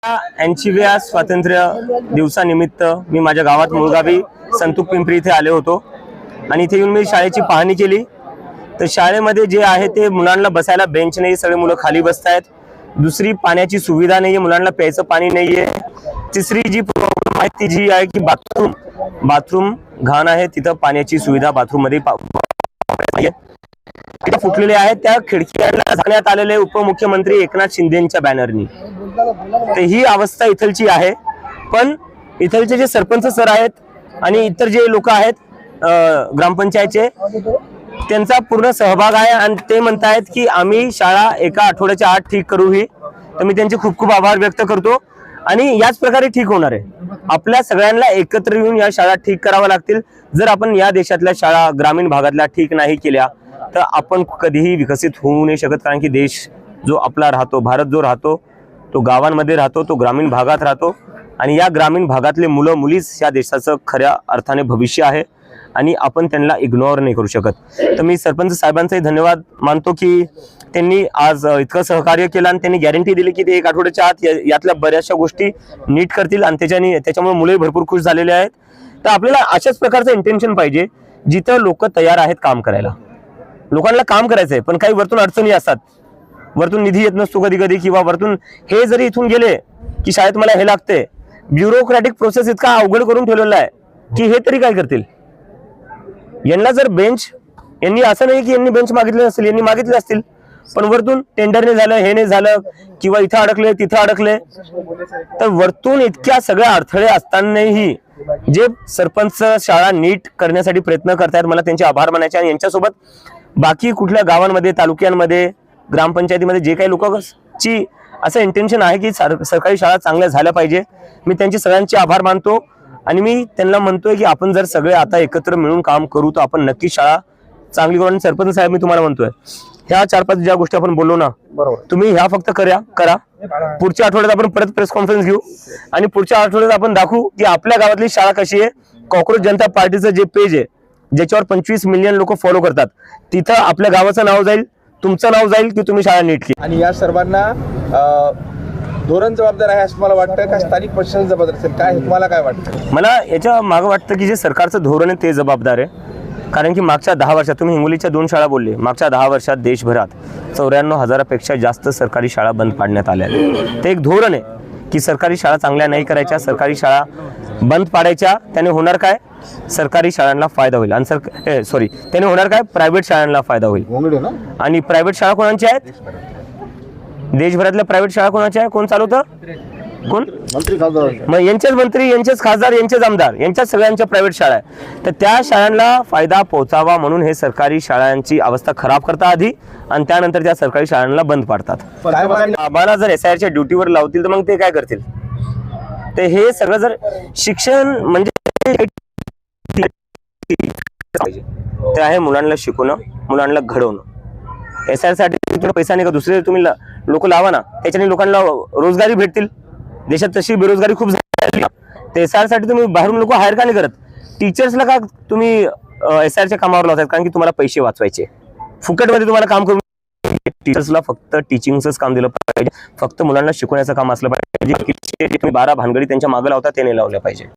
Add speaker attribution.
Speaker 1: 80व्या स्वातंत्र्य दिवसानिमित्त मी माझ्या गावात मुळगावी संतूक पिंपरी इथे आले होतो आणि इथे येऊन मी शाळेची पाहणी केली। तर शाळेमध्ये जे आहे ते मुलांना बसायला बेंच नाही, सगळे मुलं खाली बसतायत। दुसरी पाण्याची सुविधा नाहीये, मुलांना प्यायचं पाणी नाहीये। तिसरी जी प्रॉब्लेम आहे ती जी आहे की बाथरूम घाण आहे, तिथं पाण्याची सुविधा बाथरूम मध्ये फुटलेले आहेत। त्या खिडक्यांना झाकण्यात आलेले उपमुख्यमंत्री एकनाथ शिंदेंच्या बॅनरनी। तर ही अवस्था इथलची आहे। पण इथलचे जे सरपंच सर आहेत आणि इतर जे लोक आहेत ग्रामपंचायतचे, त्यांचा पूर्ण सहभाग आहे आणि ते म्हणतायत की आम्ही शाळा एका आठवड्याच्या आत ठीक करू ही। तर मी त्यांचे खूप खूप आभार व्यक्त करतो आणि याच प्रकारे ठीक होणार आहे। आपल्या सगळ्यांना एकत्र येऊन या शाळा ठीक कराव्या लागतील। जर आपण या देशातल्या शाळा ग्रामीण भागातल्या ठीक नाही केल्या तर आपण कधीही विकसित होऊ नाही शकत। कारण की देश जो आपला राहतो, भारत जो राहतो, तो गावांमध्ये राहतो, तो ग्रामीण भागात राहतो आणि या ग्रामीण भागातले मुलं मुलीच या देशाचं खऱ्या अर्थाने भविष्य आहे आणि आपण त्यांना इग्नोर नाही करू शकत। तर मी सरपंच साहेबांचाही धन्यवाद मानतो की त्यांनी आज इतकं सहकार्य केलं आणि त्यांनी गॅरंटी दिली की ते एक आठवड्याच्या आत यातल्या बऱ्याचशा गोष्टी नीट करतील आणि त्याच्यामुळे मुले भरपूर खुश झालेले आहेत। तर आपल्याला अशाच प्रकारचं इंटेन्शन पाहिजे जिथं लोक तयार आहेत काम करायला। लोकांना काम करायचंय पण काही वरतून अडचणी असतात, वरतून निधी येत नसतो कधी कधी, किंवा वरतून हे जरी इथून गेले की शाळेत मला हे लागते, ब्युरोक्रॅटिक प्रोसेस इतका अवघड करून ठेवलेला आहे की हे तरी काय करतील। यांना जर बेंच, यांनी असं नाही की यांनी बेंच मागितले नसतील, यांनी मागितले असतील, पण वरतून टेंडर नाही झालं, हे नाही झालं, किंवा इथं अडकले तिथं अडकले। तर वरतून इतक्या सगळ्या अडथळे असतानाही जे सरपंच शाळा नीट करण्यासाठी प्रयत्न करतायत, मला त्यांचे आभार मानायचे। आणि यांच्यासोबत बाकी कुठल्या गावांमध्ये, तालुक्यांमध्ये, ग्रामपंचायतीमध्ये जे काही लोकांची असं इंटेन्शन आहे की सरकारी शाळा चांगल्या झाल्या पाहिजे, मी त्यांचे सगळ्यांचे आभार मानतो आणि मी त्यांना म्हणतोय की आपण जर सगळे आता एकत्र मिळून काम करू तर आपण नक्की शाळा चांगली करू। आणि सरपंच साहेब, मी तुम्हाला म्हणतोय ह्या 4-5 ज्या गोष्टी आपण बोललो ना, तुम्ही ह्या फक्त करा। पुढच्या आठवड्यात आपण परत प्रेस कॉन्फरन्स घेऊ आणि पुढच्या आठवड्यात आपण दाखवू की आपल्या गावातली शाळा कशी आहे। कॉक्रोच जनता पार्टीचं जे पेज आहे ज्याच्यावर 25 मिलियन लोक फॉलो करतात, तिथं आपल्या गावाचं नाव जाईल, तुमचं नाव जाईल की तुम्ही शाळा नीट केली।
Speaker 2: आणि या सर्वांना धोरण जबाबदार आहे असं मला वाटतं का स्थानिक प्रशासन जबाबदार असेल, काय तुम्हाला काय वाटतं?
Speaker 1: मला याच्या मागं वाटतं की जे सरकारचं धोरण आहे ते जबाबदार आहे। कारण की मागच्या 10 वर्षात, तुम्ही हिंगोलीच्या 2 शाळा बोलले, मागच्या 10 वर्षात देशभरात 94,000पेक्षा जास्त सरकारी शाळा बंद पाडण्यात आल्या। ते एक धोरण आहे की सरकारी शाळा चांगल्या नाही करायच्या, सरकारी शाळा बंद पाडायच्या। त्याने होणार काय, सरकारी शाळांना फायदा होईल आणि त्याने होणार काय, प्रायव्हेट शाळांना फायदा होईल। आणि प्रायव्हेट शाळा कोणाच्या आहेत? देशभरातल्या प्रायव्हेट शाळा कोणाच्या आहे? कोण चालवतं? कोण?
Speaker 2: मंत्री खासदार।
Speaker 1: मग यांचेच मंत्री, यांचेच खासदार, यांचेच आमदार, यांच्याच सगळ्यांच्या प्रायव्हेट शाळा आहे। तर त्या शाळांना फायदा पोहोचावा म्हणून हे सरकारी शाळांची अवस्था खराब करतात आधी आणि त्यानंतर त्या सरकारी शाळांना बंद पाडतात। आम्हाला जर SIR च्या ड्युटीवर लावतील तर मग ते काय करतील? ते हे सगळं जर शिक्षण म्हणजे ते आहे मुलांना शिकवणं, मुलांना घडवणं। SIR साठी तुला पैसा नाही का, दुसरे तुम्ही लोक लावा ना, त्याच्याने लोकांना रोजगारी भेटतील। देशात तशी बेरोजगारी खूप झाली, तर SIR साठी तुम्ही बाहेरून लोक हायर का नाही करत? टीचर्सला का तुम्ही SIR च्या कामावर लावतात? कारण की तुम्हाला पैसे वाचवायचे, फुकटमध्ये तुम्हाला काम करून। टीचर्सला फक्त टीचिंगचंच काम दिलं पाहिजे, फक्त मुलांना शिकवण्याचं काम असलं पाहिजे। 12 भानगडी त्यांच्या मागे लावतात ते नाही लावल्या पाहिजे।